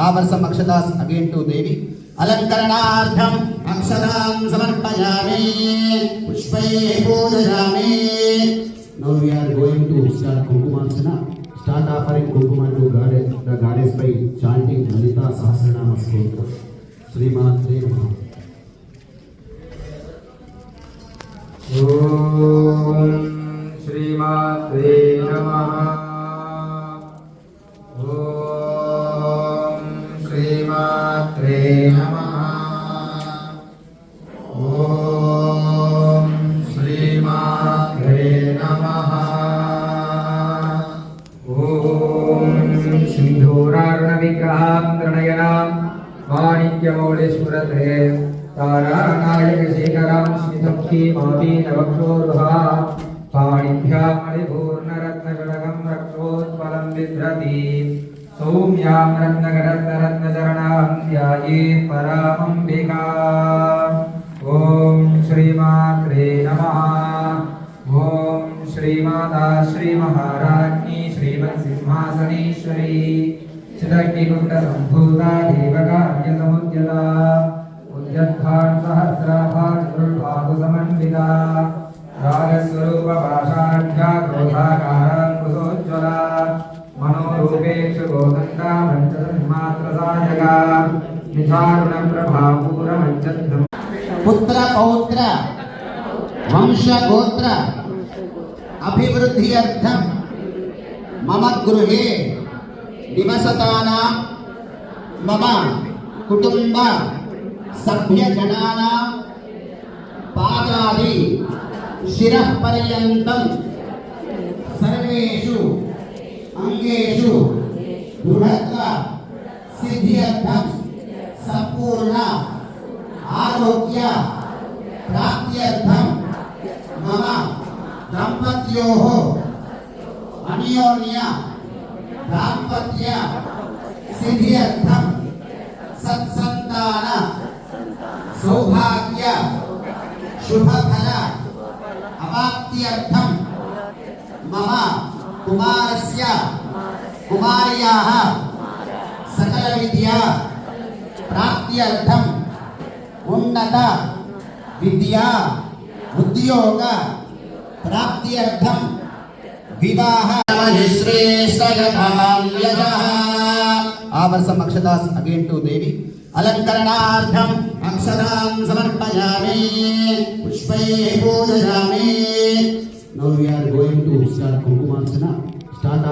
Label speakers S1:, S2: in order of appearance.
S1: आवर्षम अक्षतास again to देवी अलंकरणार्थम अक्षतां समर्पयामि पुष्पैः पूजयामि. Now we are going to start Kumkumarchana. Start offering Kumkumar to the goddess by chanting Lalita Sahasranama Stotra. Srimatre Namaha.
S2: Om Srimatre Namaha. Om Srimatre Namaha. Om Srimatre Namaha. Om Sindhurarnavigraham Dranayam Manikyamolismurate तारानायकशेखरां स्मितमुखीमापि नवक्षोरुहा पाणिभ्यां मणिपूर्णरत्नजडकं रक्षोत्पलं बिभ्रति सौम्यां रत्नगरत्नरत्नचरणां ध्यायेत् परामम्बिकाम्. ॐ श्रीमात्रे नमः. ॐ श्रीमाता श्रीमहाराज्ञी श्रीमत्सिंहासनेश्वरी चिदग्निकुण्डसम्भूता देवकार्यसमुद्यता उद्यद्भान् सहस्राभान् चतुर्बाहुसमन्विता रागस्वरूपपाषाढ्या क्रोधाकाराङ्कुशोज्ज्वला मनोरूपेक्षु गोदण्डा पञ्चतन्मात्रसायका निधारुणप्रभापूरमञ्चद्रम्.
S1: पुत्र पौत्र वंश गोत्र अभिवृद्ध्यर्थं मम गृहे निवसतानां मम कुटुंब सभ्यजनानां पादादि शिरः पर्यन्तं सर्वेषु अंगेषु दृढत्व सिद्ध्यर्थं संपूर्ण आरोग्य प्राप्त्यर्थं मम दंपत्योः अन्योन्य दाम्पत्य सिद्ध्यर्थं सत्संतान सौभाग्य शुभफल अवाप्त्यर्थं मम कुमारस्य कुमार्याः सकलविद्या प्राप्त्यर्थं उन्नत विद्या उद्योग प्राप्त्यर्थं विवाह आवर्षम अक्षतास अगेन टू देवी अलंकरणार्थम अक्षतां समर्पयामि पुष्पैः पूजयामि. Now we are going to start Kumkumarchana. Start